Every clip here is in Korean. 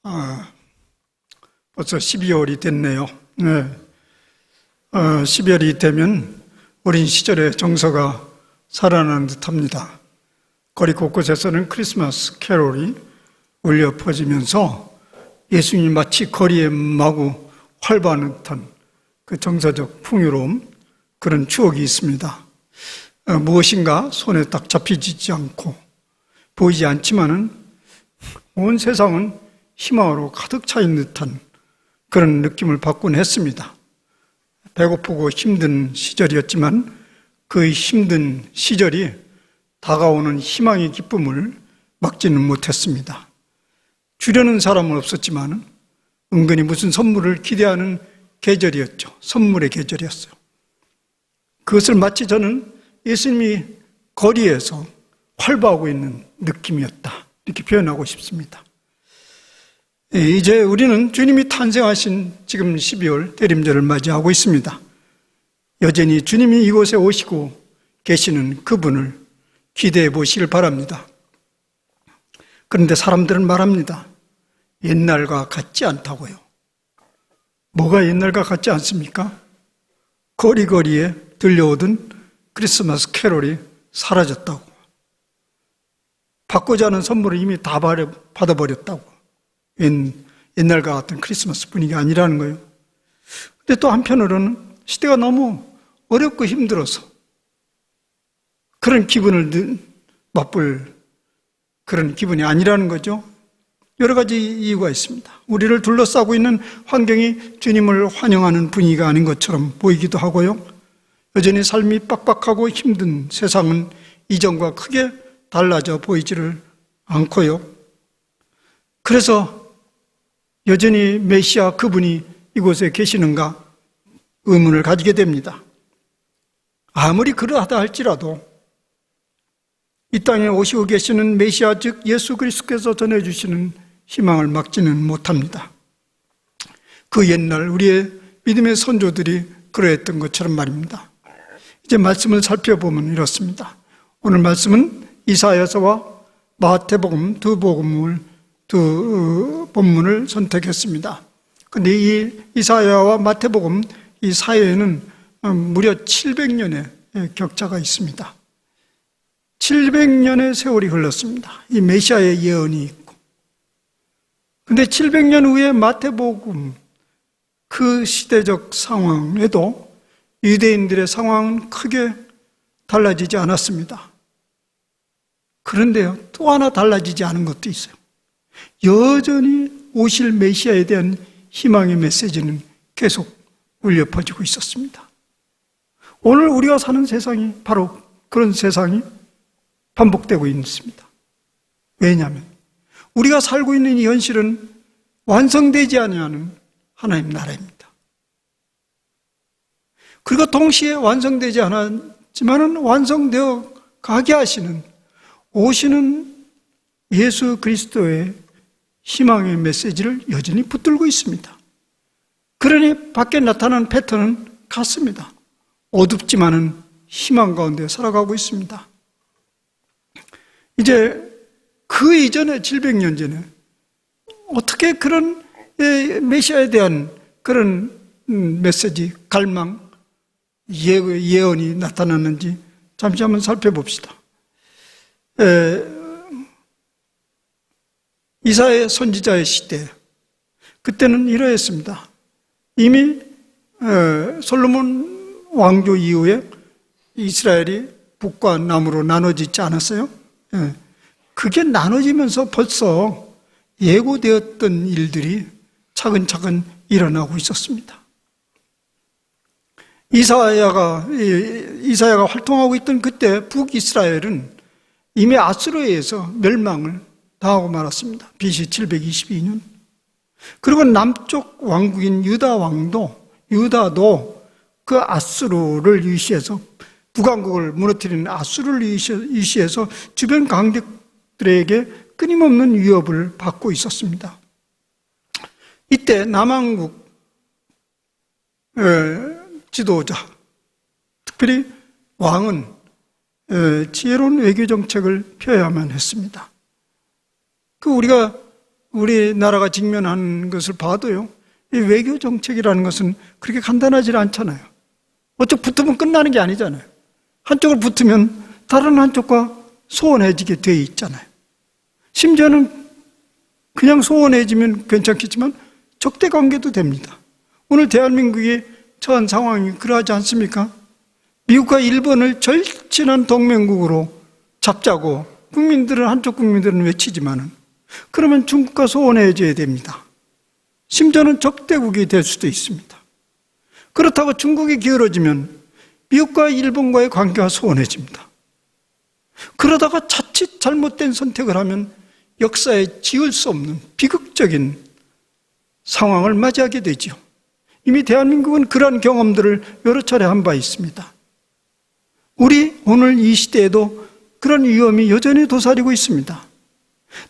아, 벌써 12월이 됐네요. 네. 12월이 되면 어린 시절의 정서가 살아나는 듯합니다. 거리 곳곳에서는 크리스마스 캐롤이 울려 퍼지면서 예수님이 마치 거리에 마구 활보하는 듯한 그 정서적 풍요로움, 그런 추억이 있습니다. 무엇인가 손에 딱 잡히지 않고 보이지 않지만은 온 세상은 희망으로 가득 차 있는 듯한 그런 느낌을 받곤 했습니다. 배고프고 힘든 시절이었지만 그 힘든 시절이 다가오는 희망의 기쁨을 막지는 못했습니다. 주려는 사람은 없었지만 은근히 무슨 선물을 기대하는 계절이었죠. 선물의 계절이었어요. 그것을 마치 저는 예수님이 거리에서 활보하고 있는 느낌이었다, 이렇게 표현하고 싶습니다. 이제 우리는 주님이 탄생하신 지금 12월 대림절을 맞이하고 있습니다. 여전히 주님이 이곳에 오시고 계시는 그분을 기대해 보시길 바랍니다. 그런데 사람들은 말합니다. 옛날과 같지 않다고요. 뭐가 옛날과 같지 않습니까? 거리거리에 들려오던 크리스마스 캐롤이 사라졌다고. 받고자 하는 선물을 이미 다 받아버렸다고. 옛날과 같은 크리스마스 분위기가 아니라는 거예요. 근데 또 한편으로는 시대가 너무 어렵고 힘들어서 그런 기분을 맛볼 그런 기분이 아니라는 거죠. 여러 가지 이유가 있습니다. 우리를 둘러싸고 있는 환경이 주님을 환영하는 분위기가 아닌 것처럼 보이기도 하고요. 여전히 삶이 빡빡하고 힘든 세상은 이전과 크게 달라져 보이지를 않고요. 그래서 여전히 메시아 그분이 이곳에 계시는가 의문을 가지게 됩니다. 아무리 그러하다 할지라도 이 땅에 오시고 계시는 메시아 즉 예수 그리스도께서 전해주시는 희망을 막지는 못합니다. 그 옛날 우리의 믿음의 선조들이 그러했던 것처럼 말입니다. 이제 말씀을 살펴보면 이렇습니다. 오늘 말씀은 이사야서와 마태복음 두 본문을 선택했습니다. 그런데 이 이사야와 마태복음 이 사이에는 무려 700년의 격차가 있습니다. 700년의 세월이 흘렀습니다. 이 메시아의 예언이 있고. 그런데 700년 후에 마태복음 그 시대적 상황에도 유대인들의 상황은 크게 달라지지 않았습니다. 그런데요, 또 하나 달라지지 않은 것도 있어요. 여전히 오실 메시아에 대한 희망의 메시지는 계속 울려 퍼지고 있었습니다. 오늘 우리가 사는 세상이 바로 그런 세상이 반복되고 있습니다. 왜냐하면 우리가 살고 있는 이 현실은 완성되지 아니하는 하나님 나라입니다. 그리고 동시에 완성되지 않았지만 완성되어 가게 하시는 오시는 예수 그리스도의 희망의 메시지를 여전히 붙들고 있습니다. 그러니 밖에 나타나는 패턴은 같습니다. 어둡지만은 희망 가운데 살아가고 있습니다. 이제 그 이전에 700년 전에 어떻게 그런 메시아에 대한 그런 메시지, 갈망, 예언이 나타났는지 잠시 한번 살펴봅시다. 이사야 선지자의 시대, 그때는 이러했습니다. 이미 솔로몬 왕조 이후에 이스라엘이 북과 남으로 나눠지지 않았어요? 그게 나눠지면서 벌써 예고되었던 일들이 차근차근 일어나고 있었습니다. 이사야가 활동하고 있던 그때 북이스라엘은 이미 아수르에 의해서 멸망을 당하고 말았습니다. BC 722년. 그리고 남쪽 왕국인 유다도 그 아수르를 유시해서 북왕국을 무너뜨리는 아수르를 유시해서 주변 강대들에게 끊임없는 위협을 받고 있었습니다. 이때 남왕국 지도자, 특별히 왕은 지혜로운 외교 정책을 펴야만 했습니다. 우리가 우리나라가 직면한 것을 봐도요, 이 외교 정책이라는 것은 그렇게 간단하지 않잖아요. 어쩌 붙으면 끝나는 게 아니잖아요. 한쪽을 붙으면 다른 한쪽과 소원해지게 되어 있잖아요. 심지어는 그냥 소원해지면 괜찮겠지만 적대 관계도 됩니다. 오늘 대한민국이 처한 상황이 그러하지 않습니까? 미국과 일본을 절친한 동맹국으로 잡자고 한쪽 국민들은 외치지만은 그러면 중국과 소원해져야 됩니다. 심지어는 적대국이 될 수도 있습니다. 그렇다고 중국이 기울어지면 미국과 일본과의 관계가 소원해집니다. 그러다가 자칫 잘못된 선택을 하면 역사에 지울 수 없는 비극적인 상황을 맞이하게 되죠. 이미 대한민국은 그러한 경험들을 여러 차례 한 바 있습니다. 우리 오늘 이 시대에도 그런 위험이 여전히 도사리고 있습니다.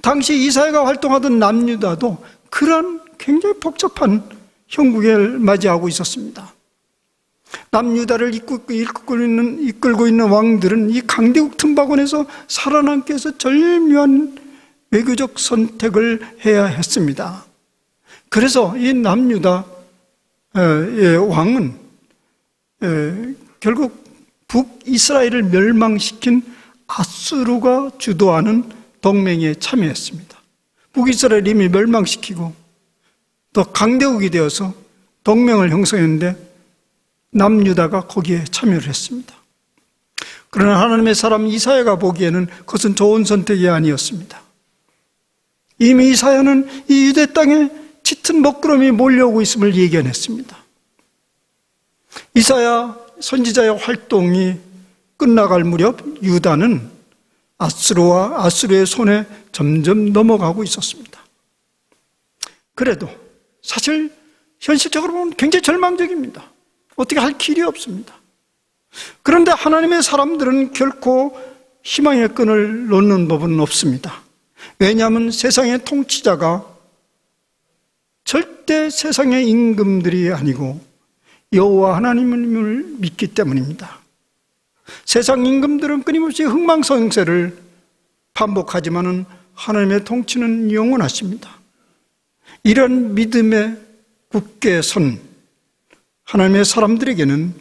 당시 이사야가 활동하던 남유다도 그런 굉장히 복잡한 형국을 맞이하고 있었습니다. 남유다를 이끌고 있는 왕들은 이 강대국 틈바구니에서 살아남기 위해서 절묘한 외교적 선택을 해야 했습니다. 그래서 이 남유다의 왕은 결국 북이스라엘을 멸망시킨 아수르가 주도하는 동맹에 참여했습니다. 북이스라엘을 이미 멸망시키고 또 강대국이 되어서 동맹을 형성했는데 남유다가 거기에 참여를 했습니다. 그러나 하나님의 사람 이사야가 보기에는 그것은 좋은 선택이 아니었습니다. 이미 이사야는 이 유대 땅에 짙은 먹구름이 몰려오고 있음을 예견했습니다. 이사야 선지자의 활동이 끝나갈 무렵 유다는 아수르의 손에 점점 넘어가고 있었습니다. 그래도 사실 현실적으로 보면 굉장히 절망적입니다. 어떻게 할 길이 없습니다. 그런데 하나님의 사람들은 결코 희망의 끈을 놓는 법은 없습니다. 왜냐하면 세상의 통치자가 절대 세상의 임금들이 아니고 여호와 하나님을 믿기 때문입니다. 세상 임금들은 끊임없이 흥망성쇠를 반복하지만은 하나님의 통치는 영원하십니다. 이런 믿음에 굳게 선 하나님의 사람들에게는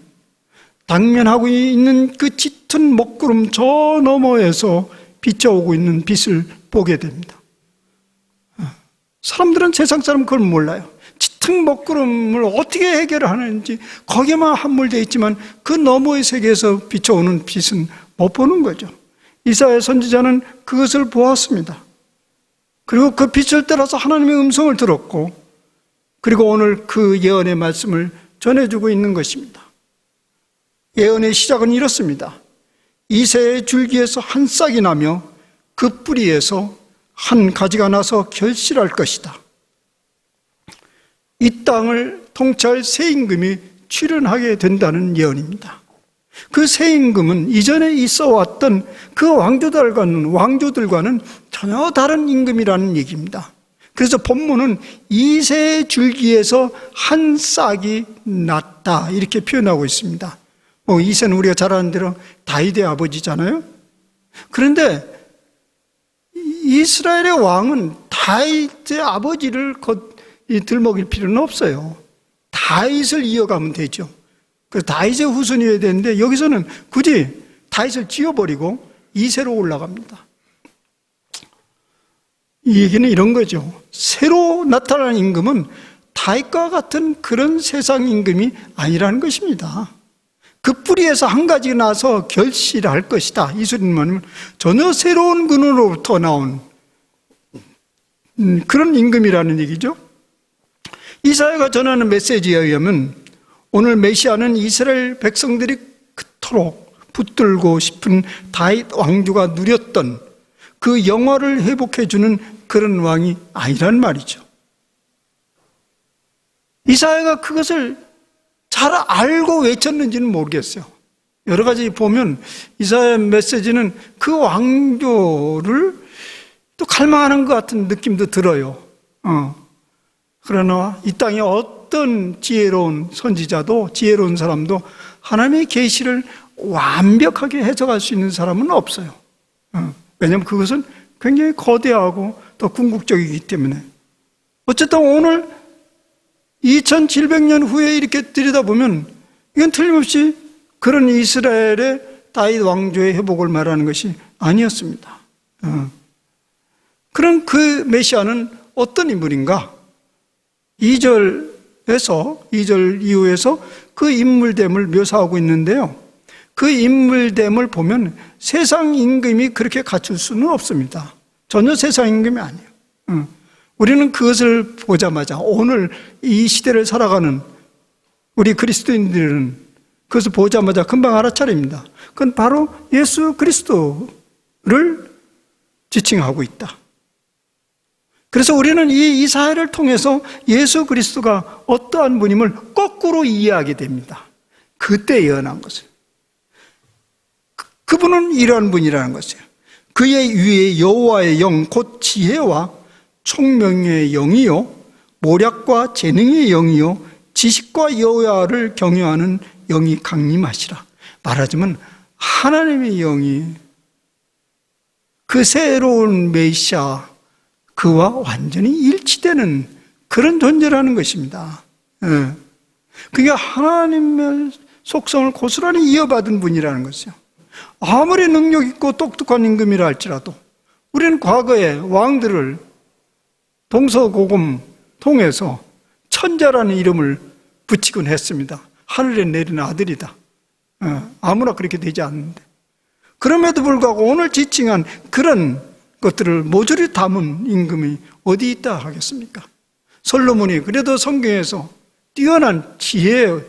당면하고 있는 그 짙은 먹구름 저 너머에서 비춰오고 있는 빛을 보게 됩니다. 사람들은 세상 사람 그걸 몰라요. 짙은 먹구름을 어떻게 해결하는지 거기에만 함몰되어 있지만 그 너머의 세계에서 비춰오는 빛은 못 보는 거죠. 이사야 선지자는 그것을 보았습니다. 그리고 그 빛을 따라서 하나님의 음성을 들었고 그리고 오늘 그 예언의 말씀을 전해주고 있는 것입니다. 예언의 시작은 이렇습니다. 이새의 줄기에서 한 싹이 나며 그 뿌리에서 한 가지가 나서 결실할 것이다. 이 땅을 통치할 새 임금이 출현하게 된다는 예언입니다. 그 새 임금은 이전에 있어왔던 그 왕조들과는 전혀 다른 임금이라는 얘기입니다. 그래서 본문은 이새의 줄기에서 한 싹이 났다 이렇게 표현하고 있습니다. 이새는 우리가 잘 아는 대로 다윗의 아버지잖아요. 그런데 이스라엘의 왕은 다윗의 아버지를 들먹일 필요는 없어요. 다윗을 이어가면 되죠. 그래서 다윗의 후손이어야 되는데 여기서는 굳이 다윗을 지워버리고 이새로 올라갑니다. 이 얘기는 이런 거죠. 새로 나타난 임금은 다윗과 같은 그런 세상 임금이 아니라는 것입니다. 그 뿌리에서 한 가지 나서 결실할 것이다. 이 소리는 뭐냐면 전혀 새로운 근원으로부터 나온 그런 임금이라는 얘기죠. 이사야가 전하는 메시지에 의하면 오늘 메시아는 이스라엘 백성들이 그토록 붙들고 싶은 다윗 왕조가 누렸던 그 영화를 회복해주는 그런 왕이 아니란 말이죠. 이사야가 그것을 잘 알고 외쳤는지는 모르겠어요. 여러 가지 보면 이사야의 메시지는 그 왕조를 또 갈망하는 것 같은 느낌도 들어요. 그러나 이 땅에 어떤 지혜로운 선지자도 지혜로운 사람도 하나님의 계시를 완벽하게 해석할 수 있는 사람은 없어요. 왜냐하면 그것은 굉장히 거대하고 더 궁극적이기 때문에. 어쨌든 오늘 2700년 후에 이렇게 들여다보면 이건 틀림없이 그런 이스라엘의 다윗 왕조의 회복을 말하는 것이 아니었습니다. 그런 그 메시아는 어떤 인물인가? 2절 이후에서 그 인물됨을 묘사하고 있는데요. 그 인물됨을 보면 세상 임금이 그렇게 갖출 수는 없습니다. 전혀 세상 임금이 아니에요. 우리는 그것을 보자마자 오늘 이 시대를 살아가는 우리 그리스도인들은 그것을 보자마자 금방 알아차립니다. 그건 바로 예수 그리스도를 지칭하고 있다. 그래서 우리는 이 이사야를 통해서 예수 그리스도가 어떠한 분임을 거꾸로 이해하게 됩니다. 그때 예언한 것을. 그분은 이러한 분이라는 것이에요. 그의 위에 여호와의 영 곧 지혜와 총명의 영이요 모략과 재능의 영이요 지식과 여호와를 경외하는 영이 강림하시라. 말하자면 하나님의 영이 그 새로운 메시아 그와 완전히 일치되는 그런 존재라는 것입니다. 그게 하나님의 속성을 고스란히 이어받은 분이라는 것이요. 아무리 능력 있고 똑똑한 임금이라 할지라도 우리는 과거에 왕들을 동서고금 통해서 천자라는 이름을 붙이곤 했습니다. 하늘에 내리는 아들이다. 아무나 그렇게 되지 않는데. 그럼에도 불구하고 오늘 지칭한 그런 것들을 모조리 담은 임금이 어디 있다 하겠습니까? 솔로몬이 그래도 성경에서 뛰어난 지혜의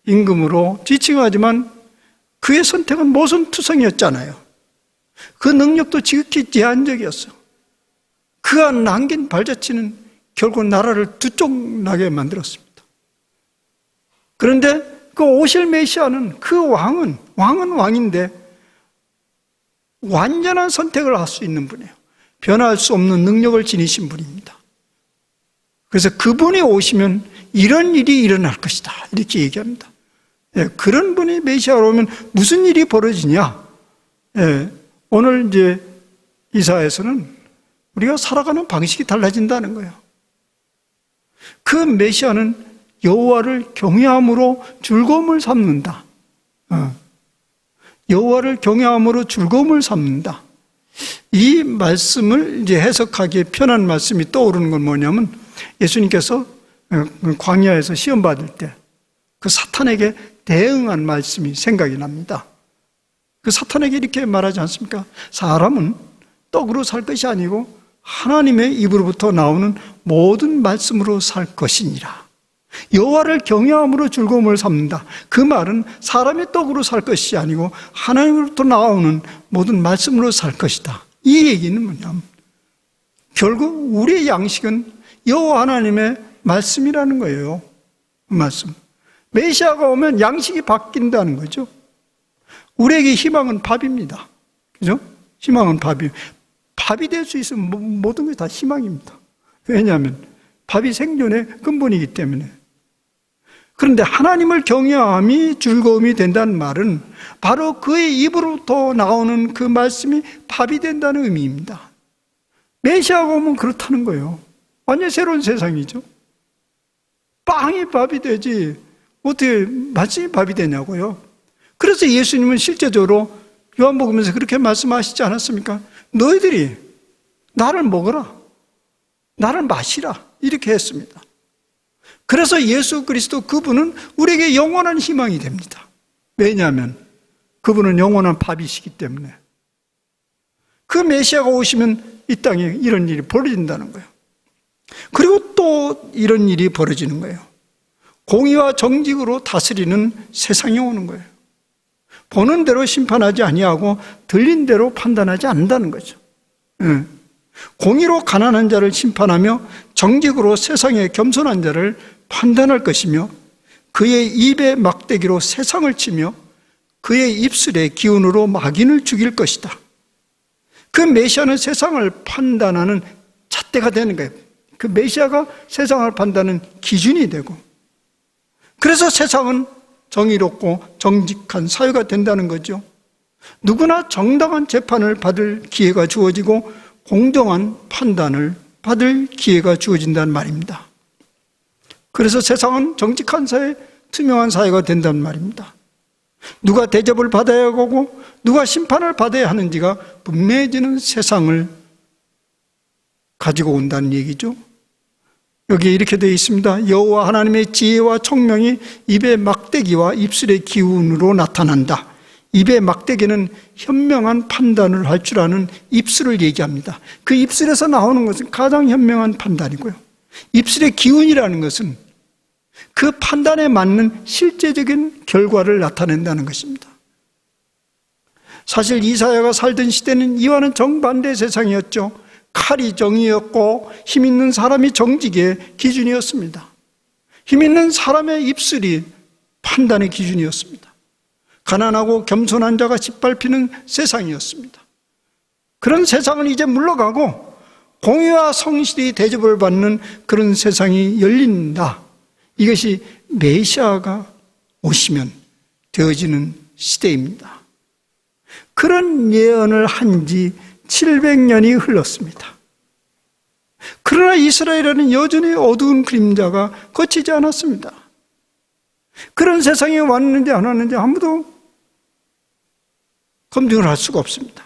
임금으로 지칭하지만 그의 선택은 모순투성이었잖아요. 그 능력도 지극히 제한적이었어. 그가 남긴 발자취는 결국 나라를 두 쪽 나게 만들었습니다. 그런데 그 오실 메시아는 그 왕은 왕인데 완전한 선택을 할 수 있는 분이에요. 변할 수 없는 능력을 지니신 분입니다. 그래서 그분이 오시면 이런 일이 일어날 것이다 이렇게 얘기합니다. 그런 분이 메시아로 오면 무슨 일이 벌어지냐? 오늘 이제 이사야에서는 우리가 살아가는 방식이 달라진다는 거예요. 그 메시아는 여호와를 경외함으로 즐거움을 삼는다. 여호와를 경외함으로 즐거움을 삼는다. 이 말씀을 이제 해석하기에 편한 말씀이 떠오르는 건 뭐냐면 예수님께서 광야에서 시험 받을 때 그 사탄에게 대응한 말씀이 생각이 납니다. 그 사탄에게 이렇게 말하지 않습니까? 사람은 떡으로 살 것이 아니고 하나님의 입으로부터 나오는 모든 말씀으로 살 것이니라. 여호와를 경외함으로 즐거움을 삼는다. 그 말은 사람의 떡으로 살 것이 아니고 하나님으로부터 나오는 모든 말씀으로 살 것이다. 이 얘기는 뭐냐면 결국 우리의 양식은 여호와 하나님의 말씀이라는 거예요. 말씀. 메시아가 오면 양식이 바뀐다는 거죠. 우리에게 희망은 밥입니다. 그죠? 희망은 밥이 될 수 있으면 모든 게 다 희망입니다. 왜냐하면 밥이 생존의 근본이기 때문에. 그런데 하나님을 경외함이 즐거움이 된다는 말은 바로 그의 입으로부터 나오는 그 말씀이 밥이 된다는 의미입니다. 메시아가 오면 그렇다는 거예요. 완전 새로운 세상이죠. 빵이 밥이 되지 어떻게 말씀이 밥이 되냐고요. 그래서 예수님은 실제적으로 요한복음에서 그렇게 말씀하시지 않았습니까? 너희들이 나를 먹어라, 나를 마시라 이렇게 했습니다. 그래서 예수 그리스도 그분은 우리에게 영원한 희망이 됩니다. 왜냐하면 그분은 영원한 밥이시기 때문에. 그 메시아가 오시면 이 땅에 이런 일이 벌어진다는 거예요. 그리고 또 이런 일이 벌어지는 거예요. 공의와 정직으로 다스리는 세상이 오는 거예요. 보는 대로 심판하지 아니하고 들린 대로 판단하지 않는다는 거죠. 공의로 가난한 자를 심판하며 정직으로 세상의 겸손한 자를 판단할 것이며 그의 입에 막대기로 세상을 치며 그의 입술의 기운으로 막인을 죽일 것이다. 그 메시아는 세상을 판단하는 잣대가 되는 거예요. 그 메시아가 세상을 판단하는 기준이 되고, 그래서 세상은 정의롭고 정직한 사회가 된다는 거죠. 누구나 정당한 재판을 받을 기회가 주어지고 공정한 판단을 받을 기회가 주어진다는 말입니다. 그래서 세상은 정직한 사회, 투명한 사회가 된다는 말입니다. 누가 대접을 받아야 하고 누가 심판을 받아야 하는지가 분명해지는 세상을 가지고 온다는 얘기죠. 여기에 이렇게 되어 있습니다. 여호와 하나님의 지혜와 총명이 입의 막대기와 입술의 기운으로 나타난다. 입의 막대기는 현명한 판단을 할 줄 아는 입술을 얘기합니다. 그 입술에서 나오는 것은 가장 현명한 판단이고요. 입술의 기운이라는 것은 그 판단에 맞는 실제적인 결과를 나타낸다는 것입니다. 사실 이사야가 살던 시대는 이와는 정반대의 세상이었죠. 칼이 정의였고 힘 있는 사람이 정직의 기준이었습니다. 힘 있는 사람의 입술이 판단의 기준이었습니다. 가난하고 겸손한 자가 짓밟히는 세상이었습니다. 그런 세상은 이제 물러가고 공의와 성실이 대접을 받는 그런 세상이 열린다. 이것이 메시아가 오시면 되어지는 시대입니다. 그런 예언을 한 지 700년이 흘렀습니다. 그러나 이스라엘에는 여전히 어두운 그림자가 거치지 않았습니다. 그런 세상이 왔는지 안 왔는지 아무도 검증을 할 수가 없습니다.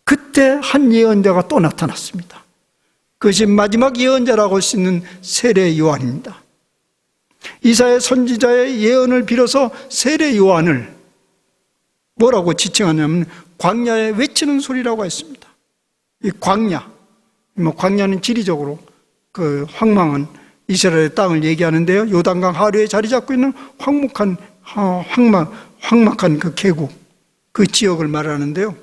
그때 한 예언자가 또 나타났습니다. 그것이 마지막 예언자라고 할 수 있는 세례 요한입니다. 이사야 선지자의 예언을 빌어서 세례 요한을 뭐라고 지칭하냐면 광야에 외치는 소리라고 했습니다. 이 광야, 광야는 지리적으로 그 황망한 이스라엘의 땅을 얘기하는데요. 요단강 하류에 자리 잡고 있는 황막한 그 계곡, 그 지역을 말하는데요.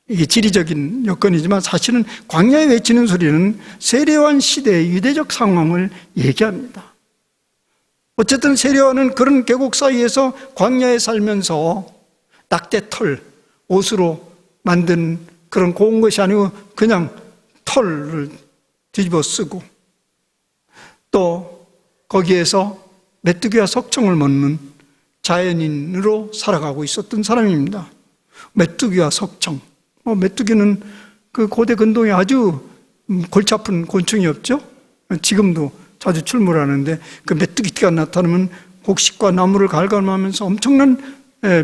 이게 지리적인 여건이지만 사실은 광야에 외치는 소리는 세례요한 시대의 유대적 상황을 얘기합니다. 어쨌든 세례요한은 그런 계곡 사이에서 광야에 살면서 낙대털, 옷으로 만든 그런 고운 것이 아니고 그냥 털을 뒤집어 쓰고 또 거기에서 메뚜기와 석청을 먹는 자연인으로 살아가고 있었던 사람입니다. 메뚜기와 석청. 메뚜기는 그 고대 근동에 아주 골치 아픈 곤충이었죠. 지금도 자주 출몰하는데 그 메뚜기가 나타나면 곡식과 나무를 갉아가면서 엄청난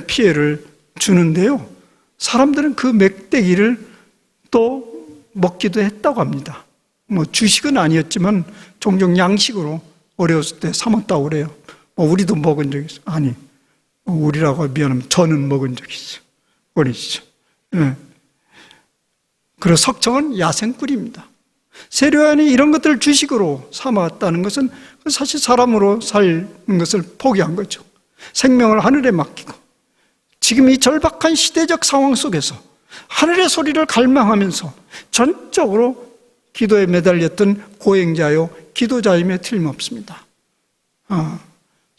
피해를 주는데요. 사람들은 그 맥대기를 또 먹기도 했다고 합니다. 주식은 아니었지만 종종 양식으로 어려웠을 때 사 먹다고 그래요. 우리도 먹은 적이 있어요. 아니, 우리라고 미안하면 저는 먹은 적이 있어요. 어리시죠. 그리고 석청은 야생꿀입니다. 세례요한이 이런 것들을 주식으로 삼았다는 것은 사실 사람으로 사는 것을 포기한 거죠. 생명을 하늘에 맡기고 지금 이 절박한 시대적 상황 속에서 하늘의 소리를 갈망하면서 전적으로 기도에 매달렸던 고행자요 기도자임에 틀림없습니다.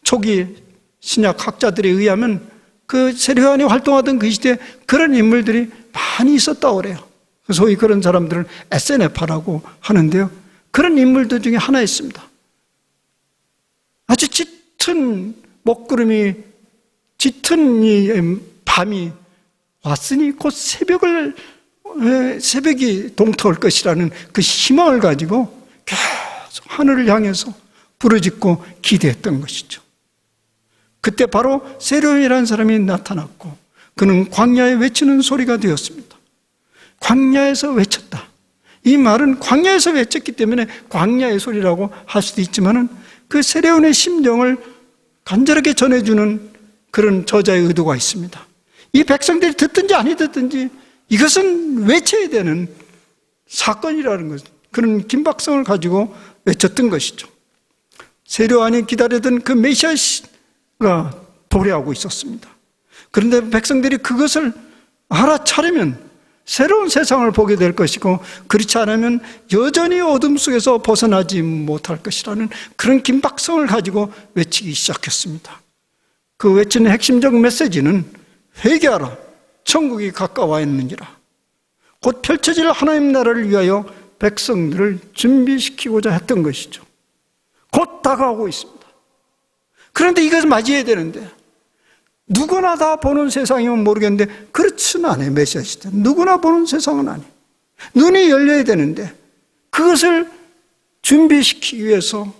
초기 신약 학자들에 의하면 그 세례요한이 활동하던 그 시대에 그런 인물들이 많이 있었다고 그래요. 소위 그런 사람들을 SNF라고 하는데요. 그런 인물들 중에 하나였습니다. 아주 짙은 먹구름이 짙은 이 밤이 왔으니 곧 새벽이 동토할 것이라는 그 희망을 가지고 계속 하늘을 향해서 부르짖고 기대했던 것이죠. 그때 바로 세례요한이라는 사람이 나타났고 그는 광야에 외치는 소리가 되었습니다. 광야에서 외쳤다. 이 말은 광야에서 외쳤기 때문에 광야의 소리라고 할 수도 있지만은 그 세례요한의 심정을 간절하게 전해주는 그런 저자의 의도가 있습니다. 이 백성들이 듣든지 아니 듣든지 이것은 외쳐야 되는 사건이라는 것, 그런 긴박성을 가지고 외쳤던 것이죠. 세례요한이 기다리던 그 메시아가 도래하고 있었습니다. 그런데 백성들이 그것을 알아차리면 새로운 세상을 보게 될 것이고 그렇지 않으면 여전히 어둠 속에서 벗어나지 못할 것이라는 그런 긴박성을 가지고 외치기 시작했습니다. 그 외치는 핵심적 메시지는 회개하라, 천국이 가까워 있느니라. 곧 펼쳐질 하나님 나라를 위하여 백성들을 준비시키고자 했던 것이죠. 곧 다가오고 있습니다. 그런데 이것을 맞이해야 되는데 누구나 다 보는 세상이면 모르겠는데 그렇지는 않아요. 메시아 시대 누구나 보는 세상은 아니에요. 눈이 열려야 되는데 그것을 준비시키기 위해서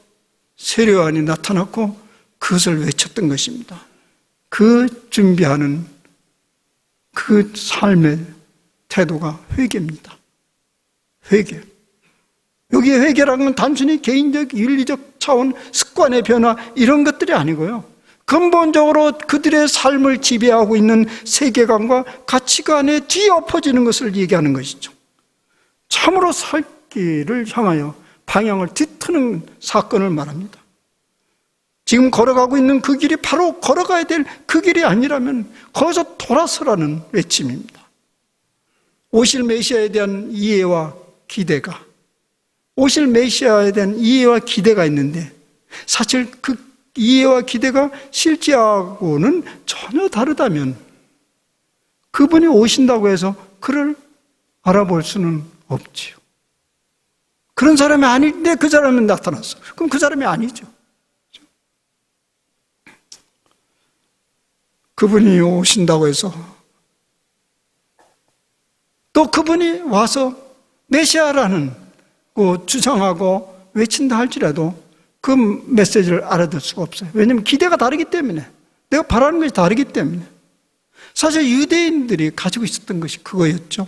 세례요한이 나타났고 그것을 외쳤던 것입니다. 그 준비하는 그 삶의 태도가 회개입니다. 회개. 여기 회개라는 건 단순히 개인적, 윤리적 차원, 습관의 변화 이런 것들이 아니고요. 근본적으로 그들의 삶을 지배하고 있는 세계관과 가치관에 뒤엎어지는 것을 얘기하는 것이죠. 참으로 살 길을 향하여 방향을 뒤트는 사건을 말합니다. 지금 걸어가고 있는 그 길이 바로 걸어가야 될 그 길이 아니라면 거기서 돌아서라는 외침입니다. 오실 메시아에 대한 이해와 기대가, 오실 메시아에 대한 이해와 기대가 있는데 사실 그 이해와 기대가 실제하고는 전혀 다르다면 그분이 오신다고 해서 그를 알아볼 수는 없지요. 그런 사람이 아닌데 그 사람은 나타났어. 그럼 그 사람이 아니죠. 그분이 오신다고 해서 또 그분이 와서 메시아라는 주장하고 외친다 할지라도 그 메시지를 알아들 수가 없어요. 왜냐하면 기대가 다르기 때문에, 내가 바라는 것이 다르기 때문에. 사실 유대인들이 가지고 있었던 것이 그거였죠.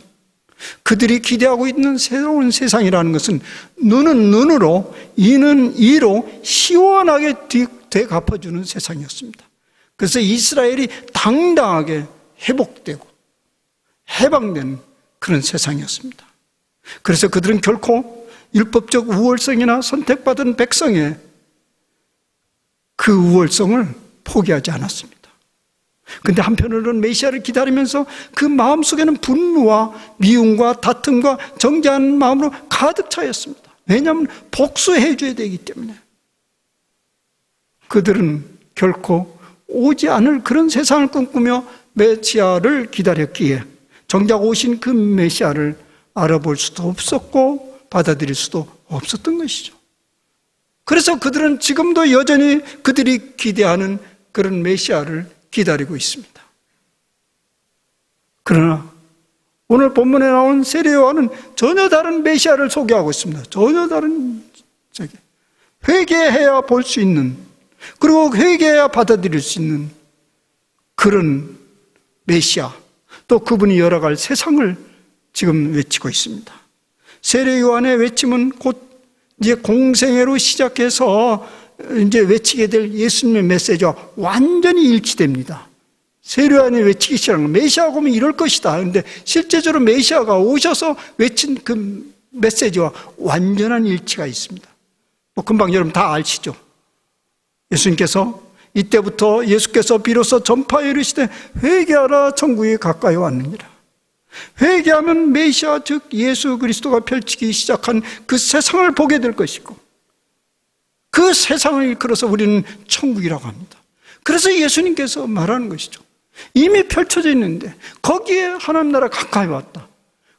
그들이 기대하고 있는 새로운 세상이라는 것은 눈은 눈으로, 이는 이로 시원하게 되갚아주는 세상이었습니다. 그래서 이스라엘이 당당하게 회복되고 해방된 그런 세상이었습니다. 그래서 그들은 결코 율법적 우월성이나 선택받은 백성의 그 우월성을 포기하지 않았습니다. 그런데 한편으로는 메시아를 기다리면서 그 마음속에는 분노와 미움과 다툼과 정죄하는 마음으로 가득 차였습니다. 왜냐하면 복수해 줘야 되기 때문에. 그들은 결코 오지 않을 그런 세상을 꿈꾸며 메시아를 기다렸기에 정작 오신 그 메시아를 알아볼 수도 없었고 받아들일 수도 없었던 것이죠. 그래서 그들은 지금도 여전히 그들이 기대하는 그런 메시아를 기다리고 있습니다. 그러나 오늘 본문에 나온 세례요한은 전혀 다른 메시아를 소개하고 있습니다. 전혀 다른 회개해야 볼 수 있는, 그리고 회개해야 받아들일 수 있는 그런 메시아, 또 그분이 열어갈 세상을 지금 외치고 있습니다. 세례요한의 외침은 곧 이제 공생애로 시작해서 이제 외치게 될 예수님의 메시지와 완전히 일치됩니다. 세례요한이 외치기 시작한 건 메시아가 오면 이럴 것이다. 그런데 실제적으로 메시아가 오셔서 외친 그 메시지와 완전한 일치가 있습니다. 뭐 금방 여러분 다 아시죠? 예수님께서 이때부터 예수께서 비로소 전파에 이르시되 회개하라 천국이 가까이 왔느니라. 회개하면 메시아 즉 예수 그리스도가 펼치기 시작한 그 세상을 보게 될 것이고 그 세상을 일컬어서 우리는 천국이라고 합니다. 그래서 예수님께서 말하는 것이죠. 이미 펼쳐져 있는데 거기에 하나님 나라 가까이 왔다.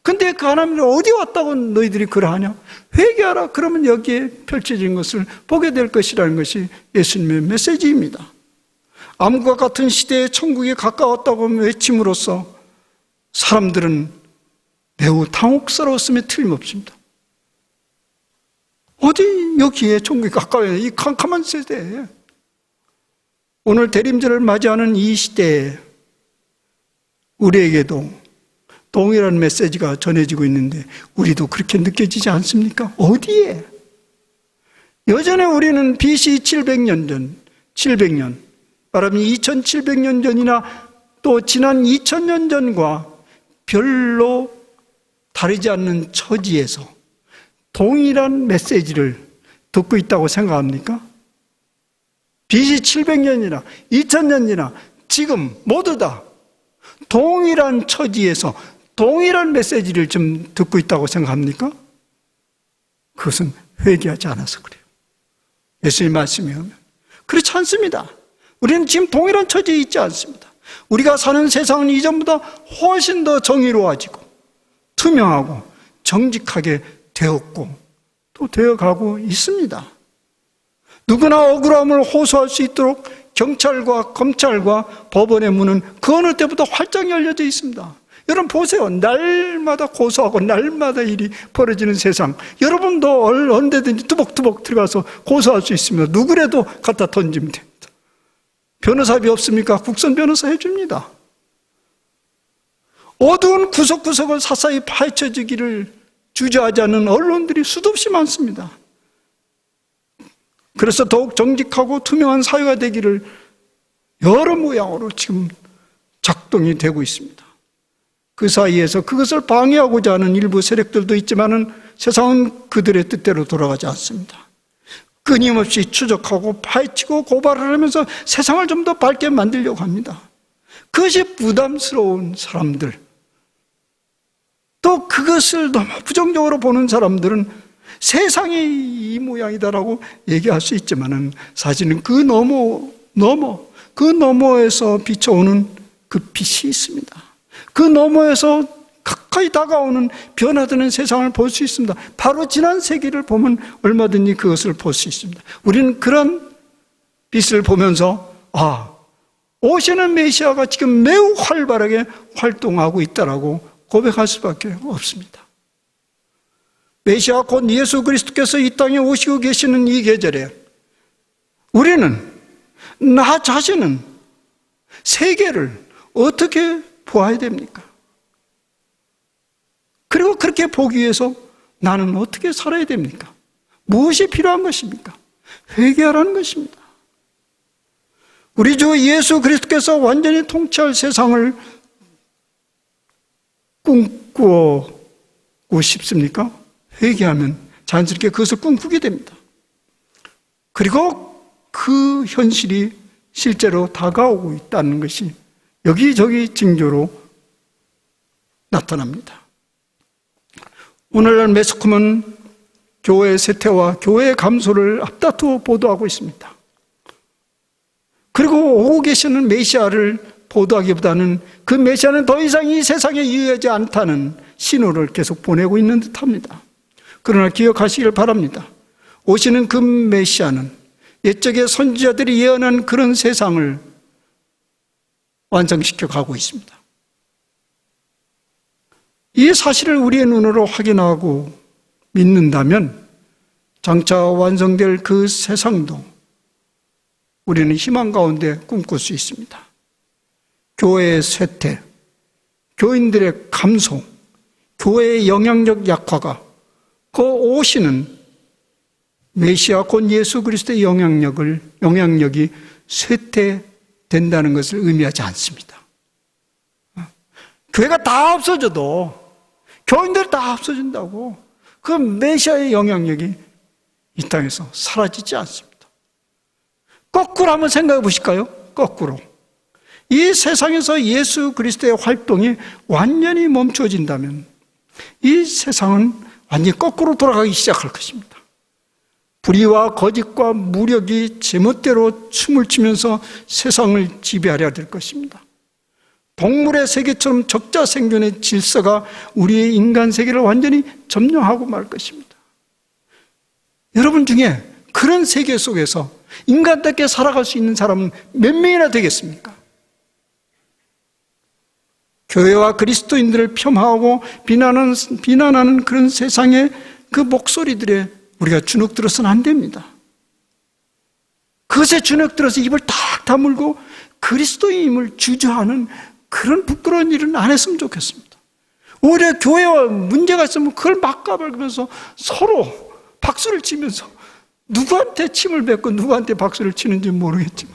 근데 그 하나님 나라 어디 왔다고 너희들이 그러하냐? 회개하라. 그러면 여기에 펼쳐진 것을 보게 될 것이라는 것이 예수님의 메시지입니다. 암과 같은 시대에 천국이 가까웠다고 외침으로써 사람들은 매우 당혹스러웠음에 틀림없습니다. 어디 여기에 천국이 가까워요? 이 캄캄한 세대에. 오늘 대림절을 맞이하는 이 시대에 우리에게도 동일한 메시지가 전해지고 있는데 우리도 그렇게 느껴지지 않습니까? 어디에? 여전히 우리는 BC 700년 전, 700년, 말하면 2700년 전이나 또 지난 2000년 전과 별로 다르지 않는 처지에서 동일한 메시지를 듣고 있다고 생각합니까? BC 700년이나 2000년이나 지금 모두 다 동일한 처지에서 동일한 메시지를 좀 듣고 있다고 생각합니까? 그것은 회개하지 않아서 그래요. 예수님 말씀이 오면 그렇지 않습니다. 우리는 지금 동일한 처지에 있지 않습니다. 우리가 사는 세상은 이전보다 훨씬 더 정의로워지고 투명하고 정직하게 되었고 또 되어가고 있습니다. 누구나 억울함을 호소할 수 있도록 경찰과 검찰과 법원의 문은 그 어느 때보다 활짝 열려져 있습니다. 여러분 보세요. 날마다 고소하고 날마다 일이 벌어지는 세상. 여러분도 언제든지 뚜벅뚜벅 들어가서 고소할 수 있습니다. 누구라도 갖다 던지면 됩니다. 변호사비 없습니까? 국선 변호사 해줍니다. 어두운 구석구석을 사사히 파헤쳐지기를 주저하지 않는 언론들이 수도 없이 많습니다. 그래서 더욱 정직하고 투명한 사회가 되기를 여러 모양으로 지금 작동이 되고 있습니다. 그 사이에서 그것을 방해하고자 하는 일부 세력들도 있지만은 세상은 그들의 뜻대로 돌아가지 않습니다. 끊임없이 추적하고 파헤치고 고발을 하면서 세상을 좀 더 밝게 만들려고 합니다. 그것이 부담스러운 사람들, 또 그것을 너무 부정적으로 보는 사람들은 세상이 이 모양이다라고 얘기할 수 있지만은 사실은 그 너머에서 비춰오는 그 빛이 있습니다. 그 너머에서 가까이 다가오는 변화되는 세상을 볼 수 있습니다. 바로 지난 세기를 보면 얼마든지 그것을 볼 수 있습니다. 우리는 그런 빛을 보면서 오시는 메시아가 지금 매우 활발하게 활동하고 있다라고 고백할 수밖에 없습니다. 메시아 곧 예수 그리스도께서 이 땅에 오시고 계시는 이 계절에 우리는 나 자신은 세계를 어떻게 보아야 됩니까? 그리고 그렇게 보기 위해서 나는 어떻게 살아야 됩니까? 무엇이 필요한 것입니까? 회개하라는 것입니다. 우리 주 예수 그리스도께서 완전히 통치할 세상을 꿈꾸고 싶습니까? 회개하면 자연스럽게 그것을 꿈꾸게 됩니다. 그리고 그 현실이 실제로 다가오고 있다는 것이 여기저기 징조로 나타납니다. 오늘날 매스컴은 교회의 쇠퇴와 교회의 감소를 앞다투어 보도하고 있습니다. 그리고 오고 계시는 메시아를 보도하기보다는 그 메시아는 더 이상 이 세상에 유효하지 않다는 신호를 계속 보내고 있는 듯합니다. 그러나 기억하시길 바랍니다. 오시는 그 메시아는 옛적의 선지자들이 예언한 그런 세상을 완성시켜 가고 있습니다. 이 사실을 우리의 눈으로 확인하고 믿는다면 장차 완성될 그 세상도 우리는 희망 가운데 꿈꿀 수 있습니다. 교회의 쇠퇴, 교인들의 감소, 교회의 영향력 약화가 그 오시는 메시아 곧 예수 그리스도의 영향력이 쇠퇴된다는 것을 의미하지 않습니다. 교회가 다 없어져도, 교인들 다 없어진다고 그 메시아의 영향력이 이 땅에서 사라지지 않습니다. 거꾸로 한번 생각해 보실까요? 거꾸로. 이 세상에서 예수 그리스도의 활동이 완전히 멈춰진다면 이 세상은 완전히 거꾸로 돌아가기 시작할 것입니다. 불의와 거짓과 무력이 제멋대로 춤을 추면서 세상을 지배하려 될 것입니다. 동물의 세계처럼 적자 생존의 질서가 우리의 인간 세계를 완전히 점령하고 말 것입니다. 여러분 중에 그런 세계 속에서 인간답게 살아갈 수 있는 사람은 몇 명이나 되겠습니까? 교회와 그리스도인들을 폄하하고 비난하는 그런 세상의 그 목소리들에 우리가 주눅 들어서는 안 됩니다. 그것에 주눅 들어서 입을 딱 다물고 그리스도인임을 주저하는 그런 부끄러운 일은 안 했으면 좋겠습니다. 오히려 교회와 문제가 있으면 그걸 막 까발면서 서로 박수를 치면서 누구한테 침을 뱉고 누구한테 박수를 치는지 모르겠지만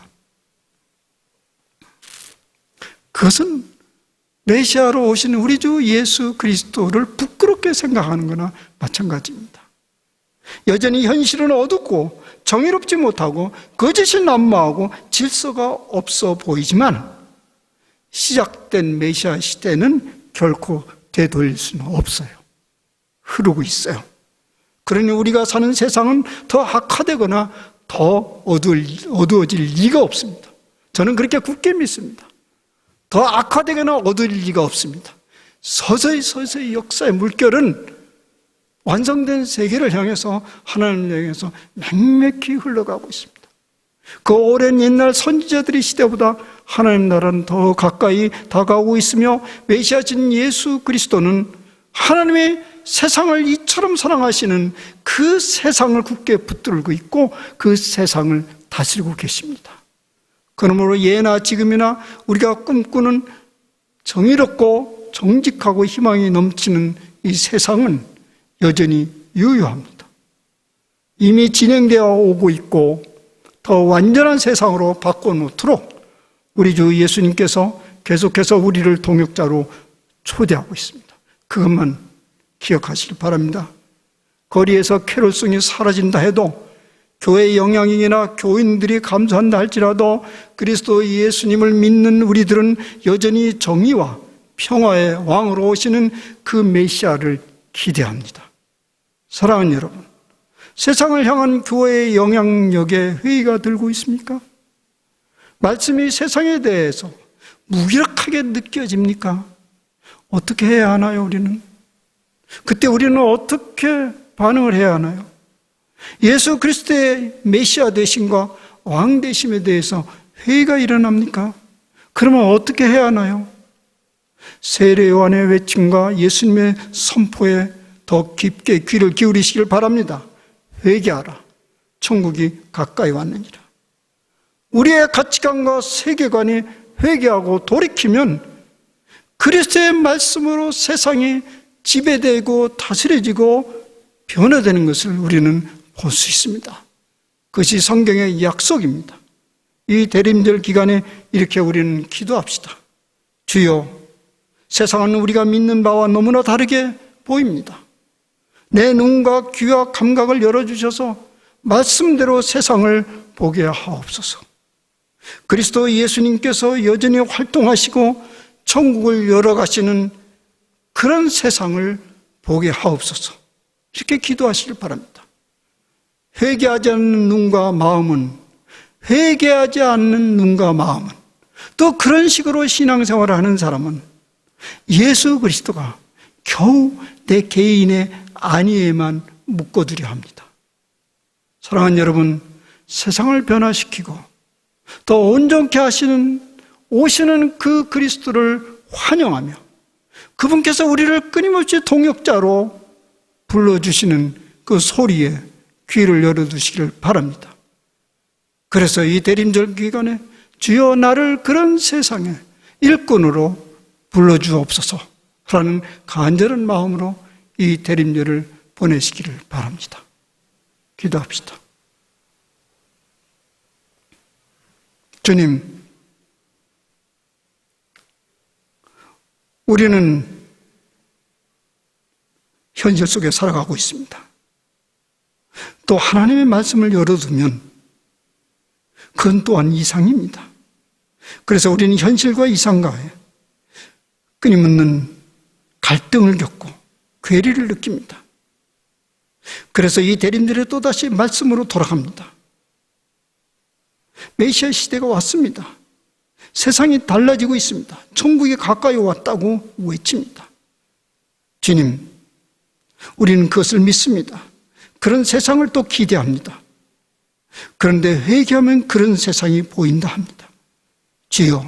그것은 메시아로 오시는 우리 주 예수 그리스도를 부끄럽게 생각하는 거나 마찬가지입니다. 여전히 현실은 어둡고 정의롭지 못하고 거짓이 난무하고 질서가 없어 보이지만 시작된 메시아 시대는 결코 되돌릴 수는 없어요. 흐르고 있어요. 그러니 우리가 사는 세상은 더 악화되거나 더 어두워질 리가 없습니다. 저는 그렇게 굳게 믿습니다. 더 악화되거나 어두워질 리가 없습니다. 서서히 역사의 물결은 완성된 세계를 향해서 하나님을 향해서 맹맥히 흘러가고 있습니다. 그 오랜 옛날 선지자들의 시대보다 하나님 나라는 더 가까이 다가오고 있으며 메시아신 예수 그리스도는 하나님의 세상을 이처럼 사랑하시는 그 세상을 굳게 붙들고 있고 그 세상을 다스리고 계십니다. 그러므로 예나 지금이나 우리가 꿈꾸는 정의롭고 정직하고 희망이 넘치는 이 세상은 여전히 유효합니다. 이미 진행되어 오고 있고 더 완전한 세상으로 바꿔놓도록 우리 주 예수님께서 계속해서 우리를 동역자로 초대하고 있습니다. 그것만 기억하시기 바랍니다. 거리에서 캐롤송이 사라진다 해도 교회의 영향력이나 교인들이 감소한다 할지라도 그리스도 예수님을 믿는 우리들은 여전히 정의와 평화의 왕으로 오시는 그 메시아를 기대합니다. 사랑하는 여러분, 세상을 향한 교회의 영향력에 회의가 들고 있습니까? 말씀이 세상에 대해서 무기력하게 느껴집니까? 어떻게 해야 하나요, 우리는? 그때 우리는 어떻게 반응을 해야 하나요? 예수 그리스도의 메시아 되심과 왕 되심에 대해서 회의가 일어납니까? 그러면 어떻게 해야 하나요? 세례 요한의 외침과 예수님의 선포에 더 깊게 귀를 기울이시길 바랍니다. 회개하라. 천국이 가까이 왔느니라. 우리의 가치관과 세계관이 회개하고 돌이키면 그리스도의 말씀으로 세상이 지배되고 다스려지고 변화되는 것을 우리는 볼 수 있습니다. 그것이 성경의 약속입니다. 이 대림절 기간에 이렇게 우리는 기도합시다. 주여, 세상은 우리가 믿는 바와 너무나 다르게 보입니다. 내 눈과 귀와 감각을 열어주셔서 말씀대로 세상을 보게 하옵소서. 그리스도 예수님께서 여전히 활동하시고 천국을 열어가시는 그런 세상을 보게 하옵소서. 이렇게 기도하시길 바랍니다. 회개하지 않는 눈과 마음은, 회개하지 않는 눈과 마음은, 또 그런 식으로 신앙생활을 하는 사람은 예수 그리스도가 겨우 내 개인의 안위에만 묶어두려 합니다. 사랑하는 여러분, 세상을 변화시키고 더 온전케 하시는 오시는 그 그리스도를 환영하며 그분께서 우리를 끊임없이 동역자로 불러주시는 그 소리에 귀를 열어두시기를 바랍니다. 그래서 이 대림절 기간에 주여 나를 그런 세상의 일꾼으로 불러주옵소서 라는 간절한 마음으로 이 대림절을 보내시기를 바랍니다. 기도합시다. 주님, 우리는 현실 속에 살아가고 있습니다. 또 하나님의 말씀을 열어두면 그건 또한 이상입니다. 그래서 우리는 현실과 이상과에 끊임없는 갈등을 겪고 괴리를 느낍니다. 그래서 이 대림절에 또다시 말씀으로 돌아갑니다. 메시아 시대가 왔습니다. 세상이 달라지고 있습니다. 천국이 가까이 왔다고 외칩니다. 주님, 우리는 그것을 믿습니다. 그런 세상을 또 기대합니다. 그런데 회개하면 그런 세상이 보인다 합니다. 주여,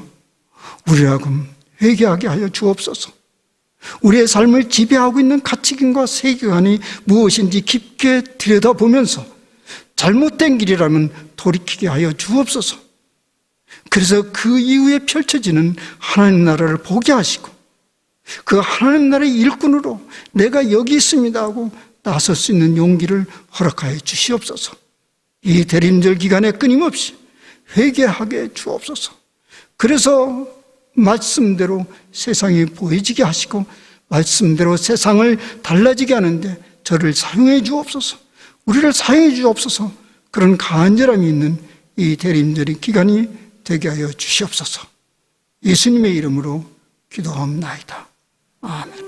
우리라금 회개하게 하여 주옵소서. 우리의 삶을 지배하고 있는 가치관과 세계관이 무엇인지 깊게 들여다보면서 잘못된 길이라면 돌이키게 하여 주옵소서. 그래서 그 이후에 펼쳐지는 하나님 나라를 보게 하시고 그 하나님 나라의 일꾼으로 내가 여기 있습니다 하고 나설 수 있는 용기를 허락하여 주시옵소서. 이 대림절 기간에 끊임없이 회개하게 주옵소서. 그래서 말씀대로 세상이 보여지게 하시고 말씀대로 세상을 달라지게 하는데 저를 사용해 주옵소서. 우리를 사용해 주옵소서. 그런 간절함이 있는 이 대림절의 기간이 되게 하여 주시옵소서. 예수님의 이름으로 기도하옵나이다. 아멘.